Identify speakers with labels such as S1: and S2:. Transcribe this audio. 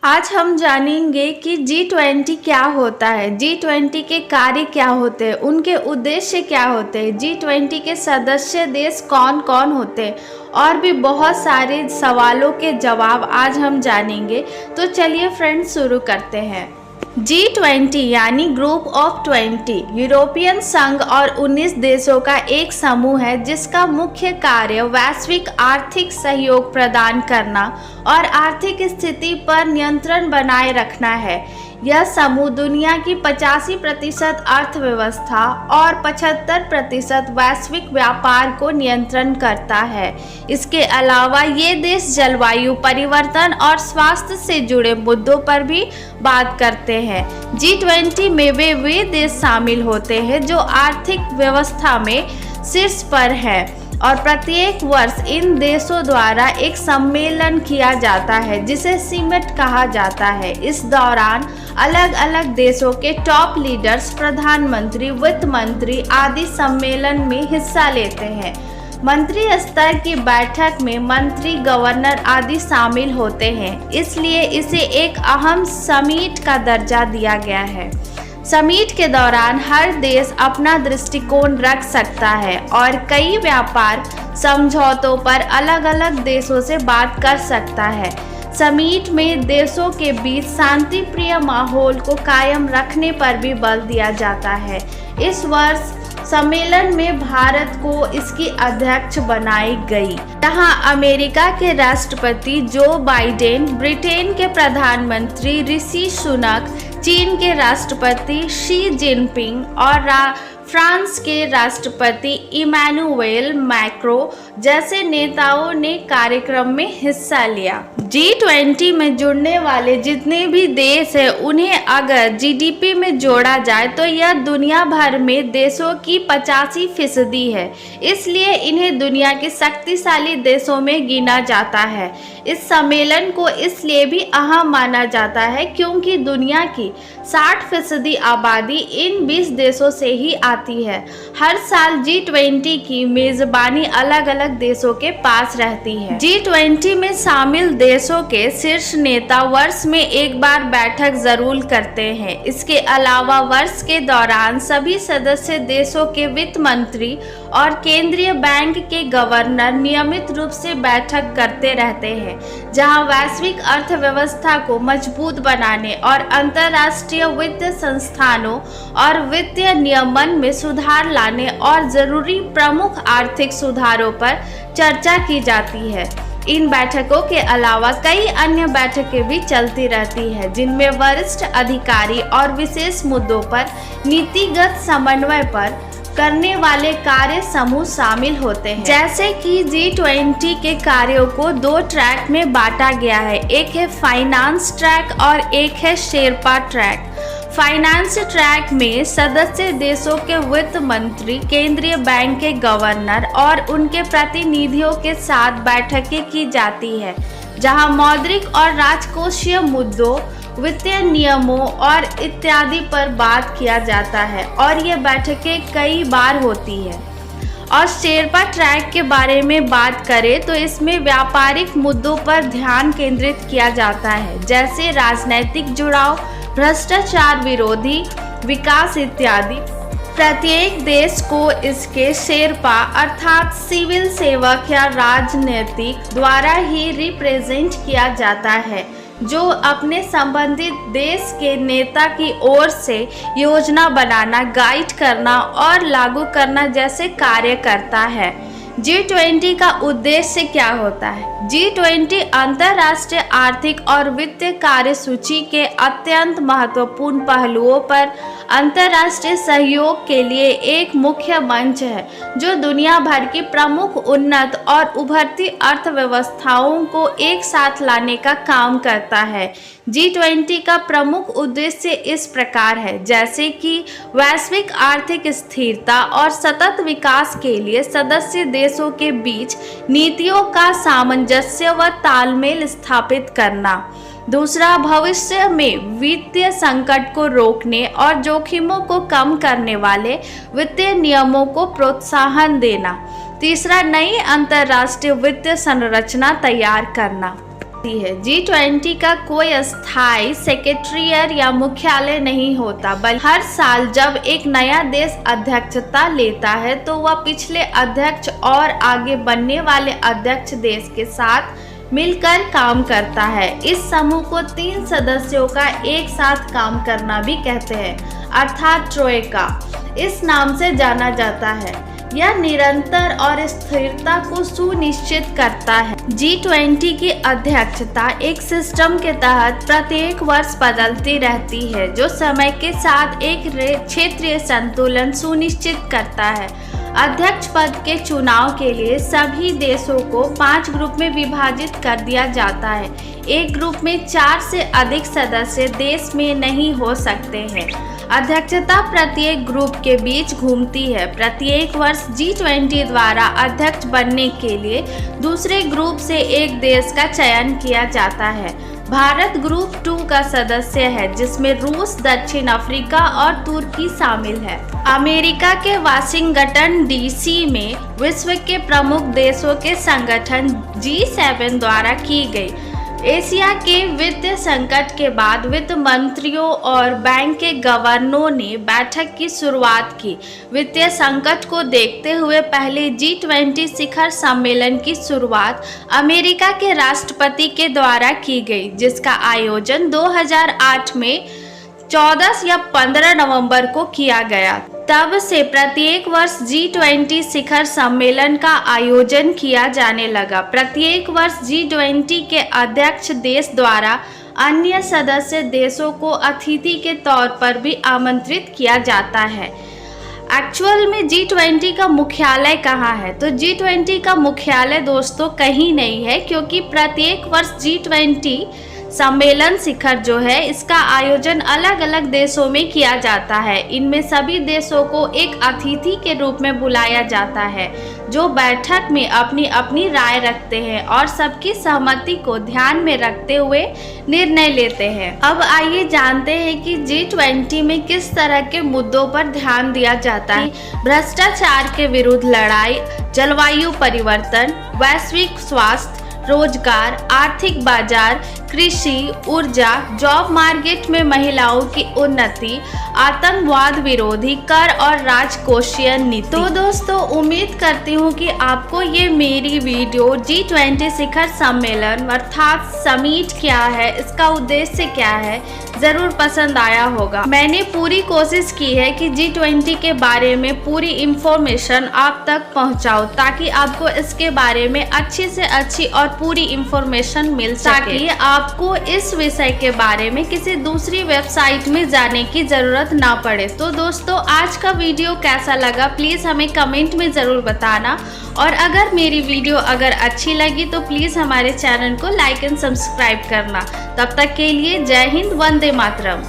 S1: आज हम जानेंगे कि G20 क्या होता है, G20 के कार्य क्या होते हैं, उनके उद्देश्य क्या होते हैं, G20 के सदस्य देश कौन कौन होते हैं और भी बहुत सारे सवालों के जवाब आज हम जानेंगे। तो चलिए फ्रेंड्स शुरू करते हैं। G20 यानी ग्रुप ऑफ 20 यूरोपियन संघ और 19 देशों का एक समूह है जिसका मुख्य कार्य वैश्विक आर्थिक सहयोग प्रदान करना और आर्थिक स्थिति पर नियंत्रण बनाए रखना है। यह समूह दुनिया की 85% अर्थव्यवस्था और 75% वैश्विक व्यापार को नियंत्रण करता है। इसके अलावा ये देश जलवायु परिवर्तन और स्वास्थ्य से जुड़े मुद्दों पर भी बात करते हैं। G20 में वे देश शामिल होते हैं जो आर्थिक व्यवस्था में शीर्ष पर हैं और प्रत्येक वर्ष इन देशों द्वारा एक सम्मेलन किया जाता है जिसे समिट कहा जाता है। इस दौरान अलग अलग देशों के टॉप लीडर्स, प्रधानमंत्री, वित्त मंत्री आदि सम्मेलन में हिस्सा लेते हैं। मंत्री स्तर की बैठक में मंत्री, गवर्नर आदि शामिल होते हैं, इसलिए इसे एक अहम समिट का दर्जा दिया गया है। समिट के दौरान हर देश अपना दृष्टिकोण रख सकता है और कई व्यापार समझौतों पर अलग अलग देशों से बात कर सकता है। समिट में देशों के बीच शांतिप्रिय माहौल को कायम रखने पर भी बल दिया जाता है। इस वर्ष सम्मेलन में भारत को इसकी अध्यक्ष बनाई गई, जहां अमेरिका के राष्ट्रपति जो बाइडेन, ब्रिटेन के प्रधानमंत्री ऋषि सुनक, चीन के राष्ट्रपति शी जिनपिंग और फ्रांस के राष्ट्रपति इमैनुएल मैक्रो जैसे नेताओं ने कार्यक्रम में हिस्सा लिया। G20 में जुड़ने वाले जितने भी देश हैं उन्हें अगर जीडीपी में जोड़ा जाए तो यह दुनिया भर में देशों की 85% है, इसलिए इन्हें दुनिया के शक्तिशाली देशों में गिना जाता है। इस सम्मेलन को इसलिए भी अहम माना जाता है क्योंकि दुनिया की 60% आबादी इन 20 देशों से ही आती है। हर साल G20 की मेजबानी अलग अलग देशों के पास रहती है। G20 में शामिल देशों के शीर्ष नेता वर्ष में एक बार बैठक जरूर करते हैं। इसके अलावा वर्ष के दौरान सभी सदस्य देशों के वित्त मंत्री और केंद्रीय बैंक के गवर्नर नियमित रूप से बैठक करते रहते हैं, जहां वैश्विक अर्थव्यवस्था को मजबूत बनाने और अंतर्राष्ट्रीय वित्तीय संस्थानों और वित्तीय नियमन में सुधार लाने और जरूरी प्रमुख आर्थिक सुधारों पर चर्चा की जाती है। इन बैठकों के अलावा कई अन्य बैठकें भी चलती रहती हैं, जिनमें वरिष्ठ अधिकारी और विशेष मुद्दों पर नीतिगत समन्वय पर करने वाले कार्य समूह शामिल होते हैं। जैसे कि G20 के कार्यों को 2 ट्रैक में बांटा गया है, एक है फाइनेंस ट्रैक और एक है शेरपा ट्रैक। फाइनेंस ट्रैक में सदस्य देशों के वित्त मंत्री, केंद्रीय बैंक के गवर्नर और उनके प्रतिनिधियों के साथ बैठकें की जाती है, जहां मौद्रिक और राजकोषीय मुद्दों, वित्तीय नियमों और इत्यादि पर बात किया जाता है और ये बैठकें कई बार होती है। और शेरपा ट्रैक के बारे में बात करें तो इसमें व्यापारिक मुद्दों पर ध्यान केंद्रित किया जाता है, जैसे राजनैतिक जुड़ाव, भ्रष्टाचार विरोधी, विकास इत्यादि। प्रत्येक देश को इसके शेरपा अर्थात सिविल सेवक या राजनीतिक द्वारा ही रिप्रेजेंट किया जाता है, जो अपने संबंधित देश के नेता की ओर से योजना बनाना, गाइड करना और लागू करना जैसे कार्य करता है। G20 का उद्देश्य क्या होता है? G20 अंतर्राष्ट्रीय आर्थिक और वित्तीय कार्यसूची के अत्यंत महत्वपूर्ण पहलुओं पर अंतर्राष्ट्रीय सहयोग के लिए एक मुख्य मंच है, जो दुनिया भर की प्रमुख उन्नत और उभरती अर्थव्यवस्थाओं को एक साथ लाने का काम करता है। G20 का प्रमुख उद्देश्य इस प्रकार है, जैसे कि वैश्विक आर्थिक स्थिरता और सतत विकास के लिए सदस्य देशों के बीच नीतियों का सामंजस्य व तालमेल स्थापित करना। दूसरा, भविष्य में वित्तीय संकट को रोकने और जोखिमों को कम करने वाले वित्तीय नियमों को प्रोत्साहन देना। तीसरा, नई अंतर्राष्ट्रीय वित्तीय संरचना तैयार करना। G20 का कोई स्थायी सेक्रेटेरिएट या मुख्यालय नहीं होता, बल्कि हर साल जब एक नया देश अध्यक्षता लेता है तो वह पिछले अध्यक्ष और आगे बनने वाले अध्यक्ष देश के साथ मिलकर काम करता है। इस समूह को 3 सदस्यों का एक साथ काम करना भी कहते हैं, अर्थात ट्रोइका इस नाम से जाना जाता है। यह निरंतर और स्थिरता को सुनिश्चित करता है। G20 की अध्यक्षता एक सिस्टम के तहत प्रत्येक वर्ष बदलती रहती है, जो समय के साथ एक क्षेत्रीय संतुलन सुनिश्चित करता है। अध्यक्ष पद के चुनाव के लिए सभी देशों को 5 ग्रुप में विभाजित कर दिया जाता है। एक ग्रुप में 4 से अधिक सदस्य देश में नहीं हो सकते हैं। अध्यक्षता प्रत्येक ग्रुप के बीच घूमती है। प्रत्येक वर्ष G20 द्वारा अध्यक्ष बनने के लिए दूसरे ग्रुप से एक देश का चयन किया जाता है। भारत ग्रुप 2 का सदस्य है, जिसमें रूस, दक्षिण अफ्रीका और तुर्की शामिल है। अमेरिका के वाशिंगटन DC में विश्व के प्रमुख देशों के संगठन G7 द्वारा की गई। एशिया के वित्तीय संकट के बाद वित्त मंत्रियों और बैंक के गवर्नरों ने बैठक की शुरुआत की। वित्तीय संकट को देखते हुए पहले G20 शिखर सम्मेलन की शुरुआत अमेरिका के राष्ट्रपति के द्वारा की गई, जिसका आयोजन 2008 में 14 या 15 नवंबर को किया गया। तब से प्रत्येक वर्ष G20 शिखर सम्मेलन का आयोजन किया जाने लगा। प्रत्येक वर्ष G20 के अध्यक्ष देश द्वारा अन्य सदस्य देशों को अतिथि के तौर पर भी आमंत्रित किया जाता है। एक्चुअल में G20 का मुख्यालय कहाँ है? तो G20 का मुख्यालय दोस्तों कहीं नहीं है, क्योंकि प्रत्येक वर्ष G20 सम्मेलन शिखर जो है इसका आयोजन अलग अलग देशों में किया जाता है। इनमें सभी देशों को एक अतिथि के रूप में बुलाया जाता है, जो बैठक में अपनी अपनी राय रखते हैं और सबकी सहमति को ध्यान में रखते हुए निर्णय लेते हैं। अब आइए जानते हैं कि G20 में किस तरह के मुद्दों पर ध्यान दिया जाता है। भ्रष्टाचार के विरुद्ध लड़ाई, जलवायु परिवर्तन, वैश्विक स्वास्थ्य, रोजगार, आर्थिक बाजार, कृषि, ऊर्जा, जॉब मार्केट में महिलाओं की उन्नति, आतंकवाद विरोधी, कर और राजकोषीय नीति। तो दोस्तों उम्मीद करती हूँ कि आपको ये मेरी वीडियो G20 शिखर सम्मेलन अर्थात समिट क्या है, इसका उद्देश्य क्या है, ज़रूर पसंद आया होगा। मैंने पूरी कोशिश की है कि G20 के बारे में पूरी इंफॉर्मेशन आप तक पहुँचाऊँ, ताकि आपको इसके बारे में अच्छी से अच्छी और पूरी इंफॉर्मेशन मिल सके, ताकि आपको इस विषय के बारे में किसी दूसरी वेबसाइट में जाने की ज़रूरत ना पड़े। तो दोस्तों आज का वीडियो कैसा लगा प्लीज़ हमें कमेंट में ज़रूर बताना, और अगर मेरी वीडियो अगर अच्छी लगी तो प्लीज़ हमारे चैनल को लाइक एंड सब्सक्राइब करना। तब तक के लिए जय हिंद, वंदे मातरम।